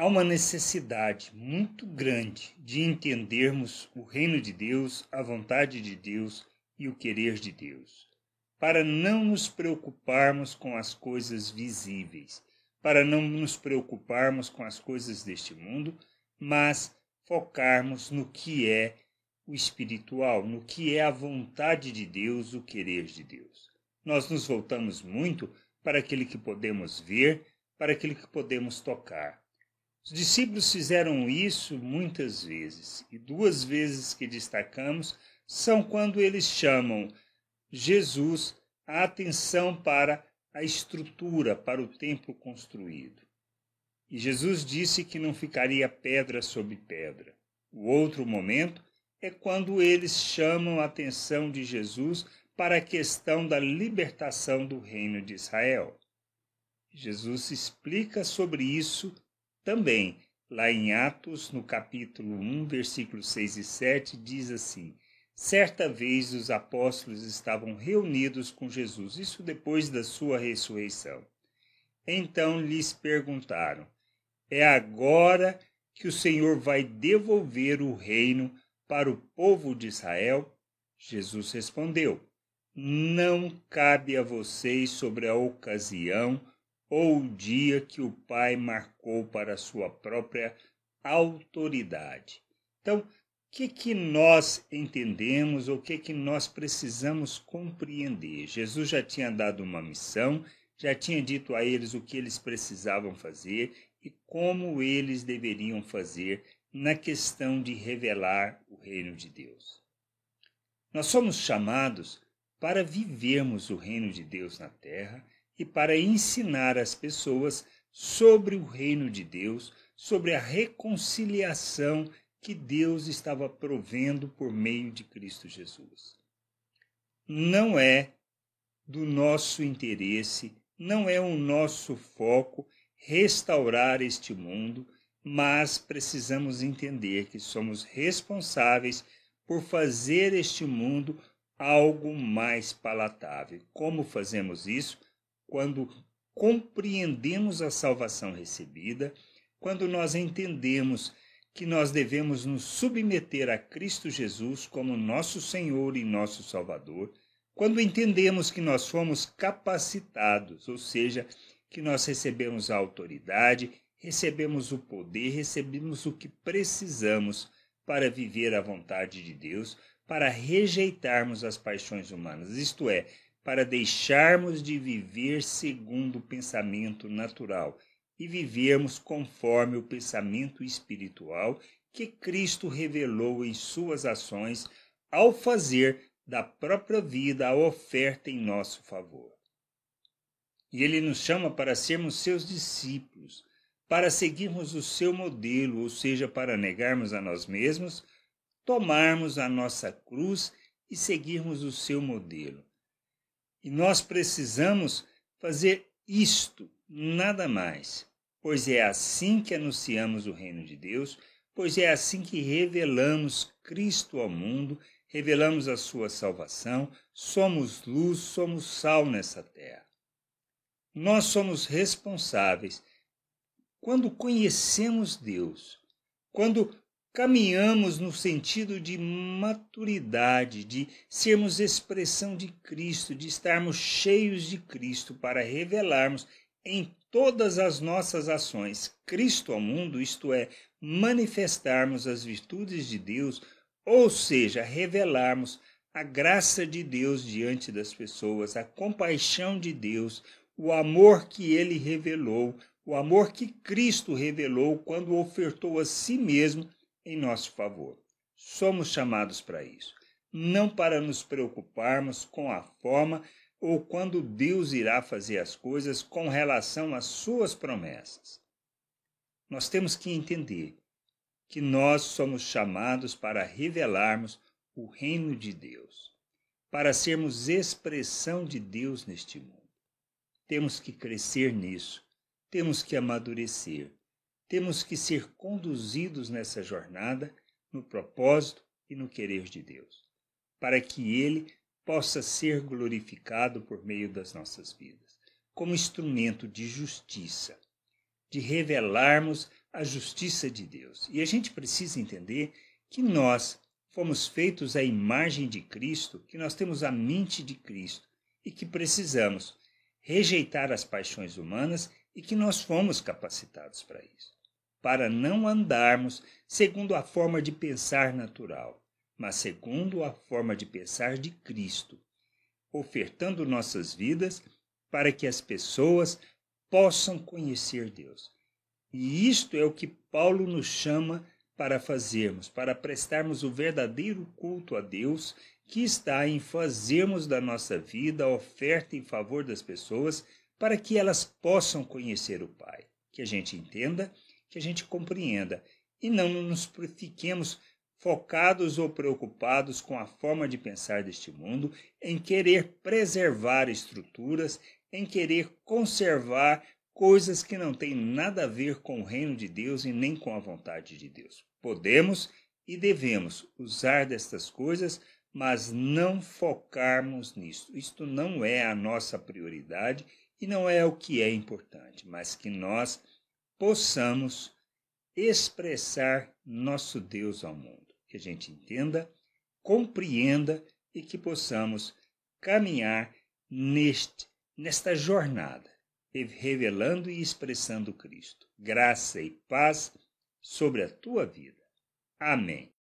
Há uma necessidade muito grande de entendermos o reino de Deus, a vontade de Deus e o querer de Deus, para não nos preocuparmos com as coisas visíveis, para não nos preocuparmos com as coisas deste mundo, mas focarmos no que é o espiritual, no que é a vontade de Deus, o querer de Deus. Nós nos voltamos muito para aquilo que podemos ver, para aquilo que podemos tocar. Os discípulos fizeram isso muitas vezes, e duas vezes que destacamos são quando eles chamam Jesus a atenção para a estrutura, para o templo construído. E Jesus disse que não ficaria pedra sobre pedra. O outro momento é quando eles chamam a atenção de Jesus para a questão da libertação do reino de Israel. Jesus explica sobre isso também, lá em Atos, no capítulo 1, versículos 6 e 7, diz assim: certa vez os apóstolos estavam reunidos com Jesus, isso depois da sua ressurreição. Então lhes perguntaram: é agora que o Senhor vai devolver o reino para o povo de Israel? Jesus respondeu: não cabe a vocês sobre a ocasião ou o dia que o Pai marcou para a sua própria autoridade. Então, o que nós entendemos, ou o que nós precisamos compreender? Jesus já tinha dado uma missão, já tinha dito a eles o que eles precisavam fazer e como eles deveriam fazer na questão de revelar o reino de Deus. Nós somos chamados para vivermos o reino de Deus na terra e para ensinar as pessoas sobre o reino de Deus, sobre a reconciliação que Deus estava provendo por meio de Cristo Jesus. Não é do nosso interesse, não é o nosso foco restaurar este mundo, mas precisamos entender que somos responsáveis por fazer este mundo algo mais palatável. Como fazemos isso? Quando compreendemos a salvação recebida, quando nós entendemos que nós devemos nos submeter a Cristo Jesus como nosso Senhor e nosso Salvador, quando entendemos que nós fomos capacitados, ou seja, que nós recebemos a autoridade, recebemos o poder, recebemos o que precisamos para viver a vontade de Deus, para rejeitarmos as paixões humanas, isto é, para deixarmos de viver segundo o pensamento natural e vivermos conforme o pensamento espiritual que Cristo revelou em suas ações ao fazer da própria vida a oferta em nosso favor. E ele nos chama para sermos seus discípulos, para seguirmos o seu modelo, ou seja, para negarmos a nós mesmos, tomarmos a nossa cruz e seguirmos o seu modelo. E nós precisamos fazer isto, nada mais, pois é assim que anunciamos o reino de Deus, pois é assim que revelamos Cristo ao mundo, revelamos a sua salvação, somos luz, somos sal nessa terra. Nós somos responsáveis quando conhecemos Deus, quando caminhamos no sentido de maturidade, de sermos expressão de Cristo, de estarmos cheios de Cristo para revelarmos em todas as nossas ações Cristo ao mundo, isto é, manifestarmos as virtudes de Deus, ou seja, revelarmos a graça de Deus diante das pessoas, a compaixão de Deus, o amor que Ele revelou, o amor que Cristo revelou quando ofertou a si mesmo em nosso favor. Somos chamados para isso, não para nos preocuparmos com a forma ou quando Deus irá fazer as coisas com relação às suas promessas. Nós temos que entender que nós somos chamados para revelarmos o reino de Deus, para sermos expressão de Deus neste mundo. Temos que crescer nisso, temos que amadurecer, temos que ser conduzidos nessa jornada, no propósito e no querer de Deus, para que Ele possa ser glorificado por meio das nossas vidas, como instrumento de justiça, de revelarmos a justiça de Deus. E a gente precisa entender que nós fomos feitos à imagem de Cristo, que nós temos a mente de Cristo e que precisamos rejeitar as paixões humanas e que nós fomos capacitados para isso, para não andarmos segundo a forma de pensar natural, mas segundo a forma de pensar de Cristo, ofertando nossas vidas para que as pessoas possam conhecer Deus. E isto é o que Paulo nos chama para fazermos, para prestarmos o verdadeiro culto a Deus, que está em fazermos da nossa vida a oferta em favor das pessoas, para que elas possam conhecer o Pai. Que a gente entenda, que a gente compreenda, e não nos fiquemos focados ou preocupados com a forma de pensar deste mundo, em querer preservar estruturas, em querer conservar coisas que não têm nada a ver com o reino de Deus e nem com a vontade de Deus. Podemos e devemos usar destas coisas, mas não focarmos nisso. Isto não é a nossa prioridade e não é o que é importante, mas que nós possamos expressar nosso Deus ao mundo. Que a gente entenda, compreenda e que possamos caminhar nesta jornada, revelando e expressando Cristo. Graça e paz sobre a tua vida. Amém.